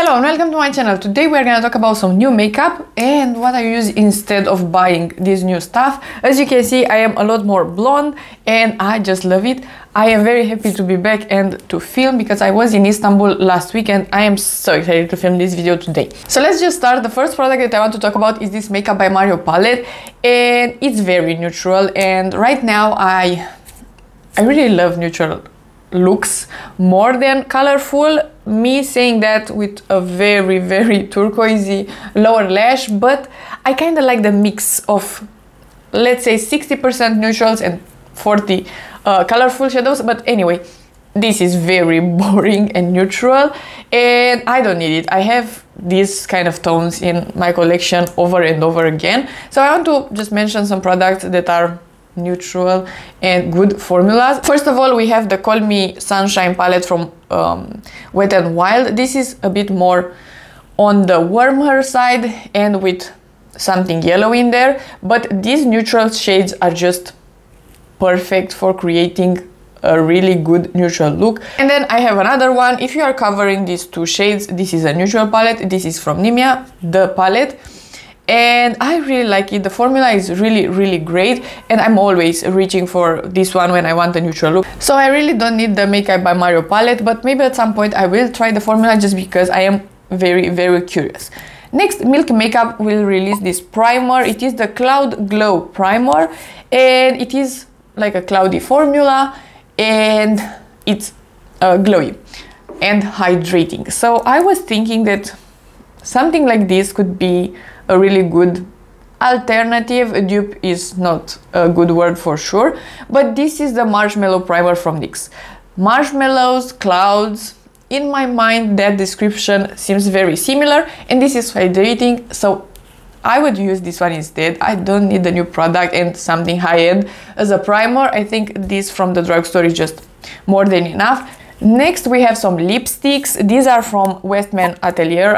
Hello and welcome to my channel. Today we are gonna talk about some new makeup and what I use instead of buying this new stuff. As you can see, I am a lot more blonde and I just love it. I am very happy to be back and to film because I was in Istanbul last week and I am so excited to film this video today. So let's just start. The first product that I want to talk about is this Makeup by Mario palette, and it's very neutral, and right now I really love neutral looks more than colorful. Me saying that with a very turquoisey lower lash, but I kind of like the mix of, let's say, 60% neutrals and 40 colorful shadows. But anyway, this is very boring and neutral and I don't need it. I have these kind of tones in my collection over and over again, so I want to just mention some products that are neutral and good formulas. First of all, we have the Call Me Sunshine palette from Wet n Wild. This is a bit more on the warmer side and with something yellow in there, but these neutral shades are just perfect for creating a really good neutral look. And then I have another one. If you are covering these two shades, this is a neutral palette. This is from Nimya, the palette, and I really like it. The formula is really great and I'm always reaching for this one when I want a neutral look. So I really don't need the Makeup by Mario palette, but maybe at some point I will try the formula just because I am very curious. Next, Milk Makeup will release this primer. It is the Cloud Glow primer and it is like a cloudy formula and it's glowy and hydrating. So I was thinking that something like this could be a really good alternative. A dupe is not a good word for sure, but this is the Marshmellow primer from NYX. Marshmallows, clouds, in my mind that description seems very similar, and this is hydrating, so I would use this one instead. I don't need the new product and something high-end as a primer. I think this from the drugstore is just more than enough. Next we have some lipsticks. These are from Westman Atelier.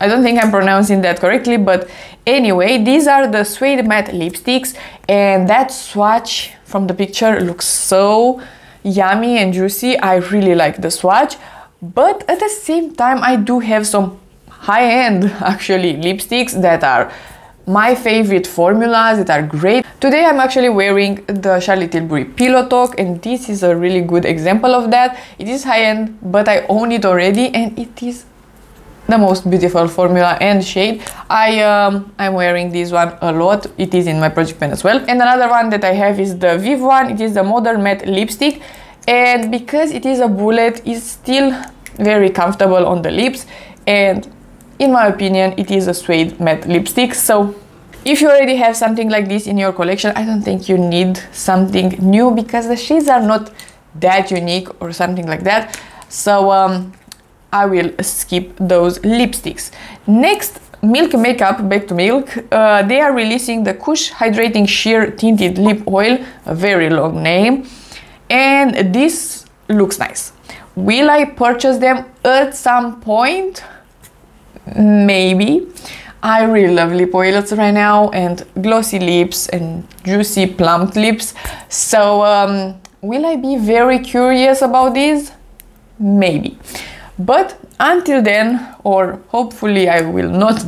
I don't think I'm pronouncing that correctly, but anyway, these are the Suede matte lipsticks, and that swatch from the picture looks so yummy and juicy. I really like the swatch, but at the same time I do have some high-end actually lipsticks that are my favorite formulas, that are great. Today I'm actually wearing the Charlotte Tilbury Pillow Talk, and this is a really good example of that. It is high-end, but I own it already and it is the most beautiful formula and shade. I'm wearing this one a lot. It is in my project pan as well. And another one that I have is the VIEVE one. It is the Modern Matte Lipstick, and because it is a bullet, it's still very comfortable on the lips, and in my opinion it is a Suede matte lipstick. So if you already have something like this in your collection, I don't think you need something new because the shades are not that unique or something like that. So I will skip those lipsticks. Next, Milk Makeup, back to Milk. They are releasing the Kush Hydrating Sheer Tinted Lip Oil, a very long name, and this looks nice. Will I purchase them at some point? Maybe. I really love lip oils right now and glossy lips and juicy plumped lips, so will I be very curious about these? Maybe. But until then, or hopefully I will not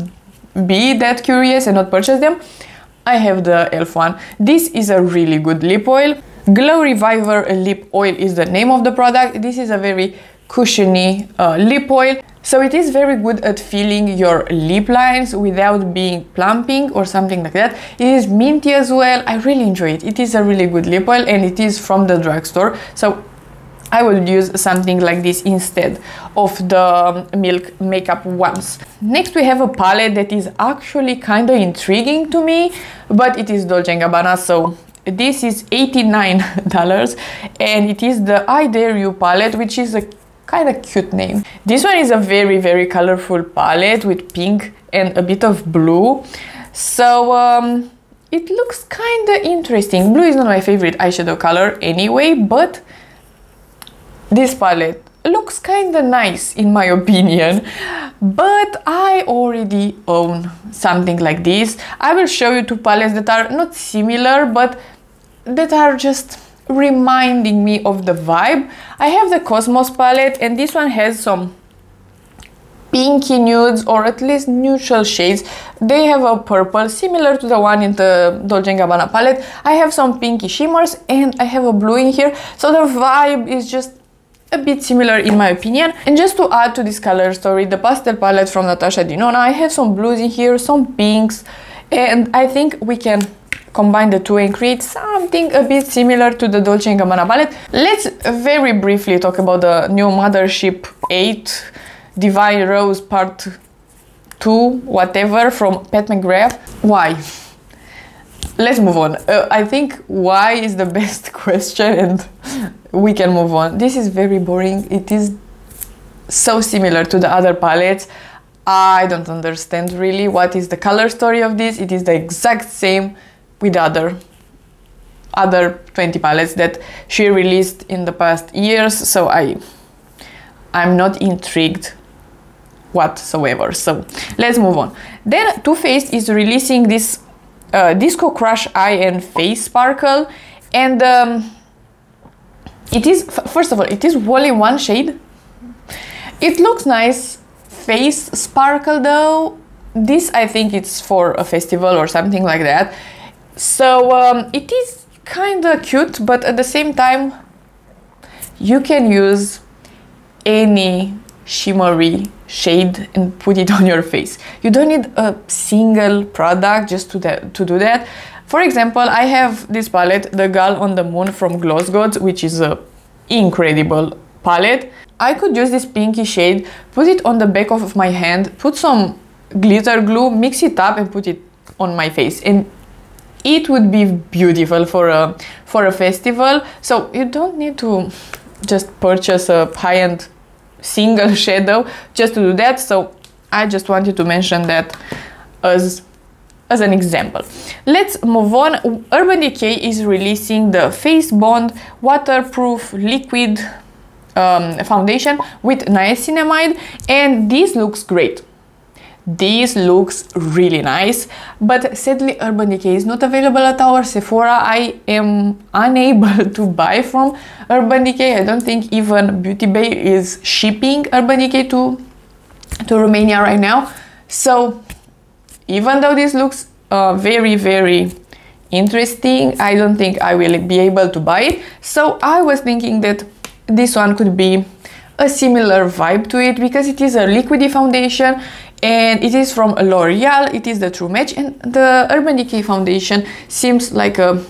be that curious and not purchase them, I have the E.L.F one. This is a really good lip oil. Glow Reviver Lip Oil is the name of the product. This is a very cushiony lip oil, so it is very good at filling your lip lines without being plumping or something like that. It is minty as well. I really enjoy it. It is a really good lip oil and it is from the drugstore, so I will use something like this instead of the Milk Makeup ones. Next we have a palette that is actually kind of intriguing to me, but it is Dolce Gabbana, so this is $89 and it is the I Dare You palette, which is a kind of cute name. This one is a very colorful palette with pink and a bit of blue, so it looks kind of interesting. Blue is not my favorite eyeshadow color anyway, but this palette looks kind of nice in my opinion. But I already own something like this. I will show you two palettes that are not similar but that are just reminding me of the vibe. I have the Cosmos palette and this one has some pinky nudes, or at least neutral shades. They have a purple similar to the one in the Dolce Gabbana palette. I have some pinky shimmers and I have a blue in here, so the vibe is just a bit similar in my opinion. And just to add to this color story, the pastel palette from Natasha Denona, I have some blues in here, some pinks, and I think we can combine the two and create something a bit similar to the Dolce & Gabbana palette. Let's very briefly talk about the new Mothership VIII Divine Rose Part 2, whatever, from Pat McGrath. Why? Let's move on. I think why is the best question, and we can move on. This is very boring. It is so similar to the other palettes. I don't understand really what is the color story of this. It is the exact same with other 20 palettes that she released in the past years, so I'm not intrigued whatsoever. So let's move on. Then Too Faced is releasing this Disco Crush Eye and Face Sparkle, and it is, first of all, it is all in one shade. It looks nice. Face sparkle though, this I think it's for a festival or something like that. So it is kind of cute, but at the same time you can use any shimmery shade and put it on your face. You don't need a single product just to do that. For example, I have this palette, the Girl on the Moon from GlossGods, which is an incredible palette. I could use this pinky shade, put it on the back of my hand, put some glitter glue, mix it up and put it on my face, and it would be beautiful for a festival. So you don't need to just purchase a high-end single shadow just to do that. So I just wanted to mention that as an example. Let's move on. Urban Decay is releasing the Face Bond waterproof liquid foundation with niacinamide, and this looks great. This looks really nice, but sadly Urban Decay is not available at our Sephora. I am unable to buy from Urban Decay. I don't think even Beauty Bay is shipping Urban Decay to Romania right now. So even though this looks very, very interesting, I don't think I will be able to buy it. So I was thinking that this one could be a similar vibe to it, because it is a liquidy foundation and it is from L'Oreal. It is the True Match, and the Urban Decay foundation seems like a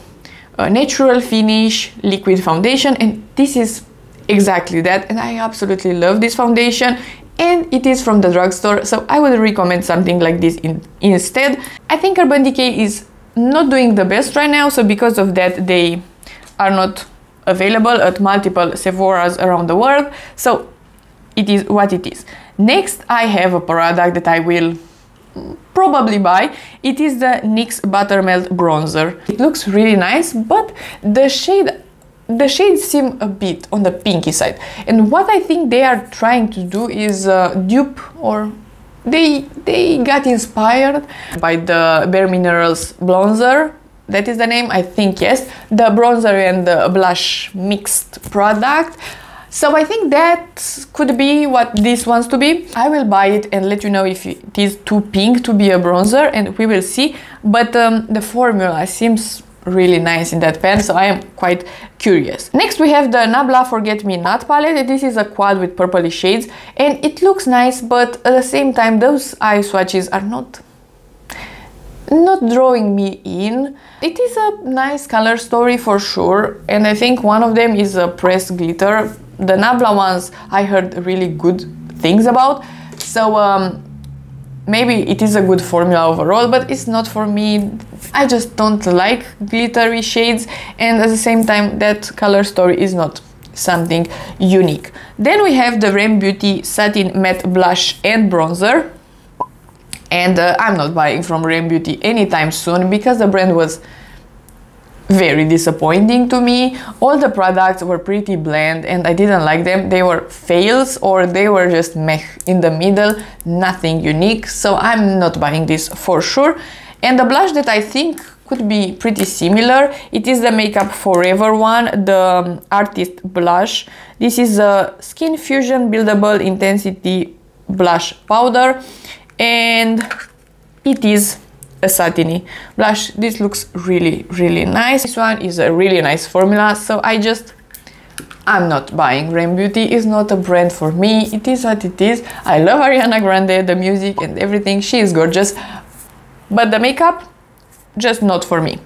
natural finish liquid foundation, and this is exactly that, and I absolutely love this foundation, and it is from the drugstore, so I would recommend something like this instead. I think Urban Decay is not doing the best right now, so because of that they are not available at multiple Sephoras around the world, so it is what it is. Next, I have a product that I will probably buy. It is the NYX Buttermelt bronzer. It looks really nice, but the shades seem a bit on the pinky side, and what I think they are trying to do is dupe, or they got inspired by the Bare Minerals bronzer. That is the name, I think, yes. The bronzer and the blush mixed product. So I think that could be what this wants to be. I will buy it and let you know if it is too pink to be a bronzer, and we will see. But the formula seems really nice in that pen, so I am quite curious. Next we have the Nabla Forget Me Not palette. This is a quad with purplish shades, and it looks nice, but at the same time those eye swatches are not drawing me in. It is a nice color story for sure, and I think one of them is a pressed glitter. The Nabla ones I heard really good things about, so maybe it is a good formula overall, but it's not for me. I just don't like glittery shades, and at the same time that color story is not something unique. Then we have the Rem Beauty Satin Matte Blush and Bronzer. And I'm not buying from Rem Beauty anytime soon, because the brand was very disappointing to me. All the products were pretty bland and I didn't like them. They were fails, or they were just meh in the middle, nothing unique. So I'm not buying this for sure. And the blush that I think could be pretty similar, it is the Makeup Forever one, the Artist Blush. This is a Skin Fusion Buildable Intensity blush powder, and it is a satiny blush. This looks really, really nice. This one is a really nice formula, so I'm not buying. Rain Beauty is not a brand for me. It is what it is. I love Ariana Grande, the music and everything. She is gorgeous, but the makeup, just not for me.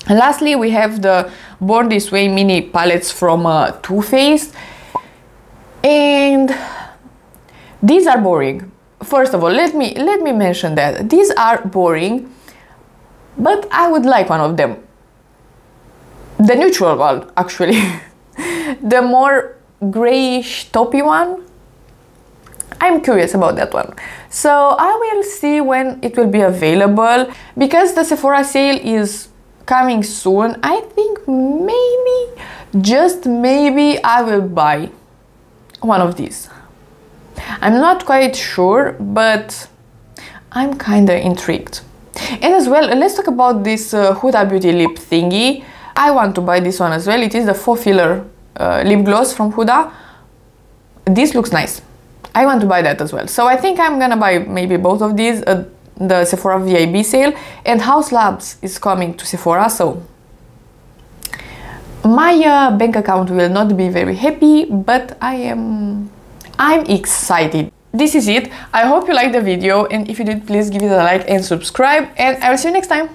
And lastly, we have the Born This Way mini palettes from Too Faced, and these are boring. First of all, let me mention that these are boring, but I would like one of them. The neutral one, actually. The more grayish taupey one, I'm curious about that one. So I will see when it will be available, because the Sephora sale is coming soon. I think maybe, just maybe, I will buy one of these. I'm not quite sure, but I'm kinda intrigued. And as well, let's talk about this Huda Beauty lip thingy. I want to buy this one as well. It is the faux filler lip gloss from Huda. This looks nice. I want to buy that as well. So I think I'm gonna buy maybe both of these at the Sephora VIEVE sale. And House Labs is coming to Sephora, so my bank account will not be very happy, but I'm excited. This is it. I hope you liked the video, and if you did, please give it a like and subscribe, and I will see you next time.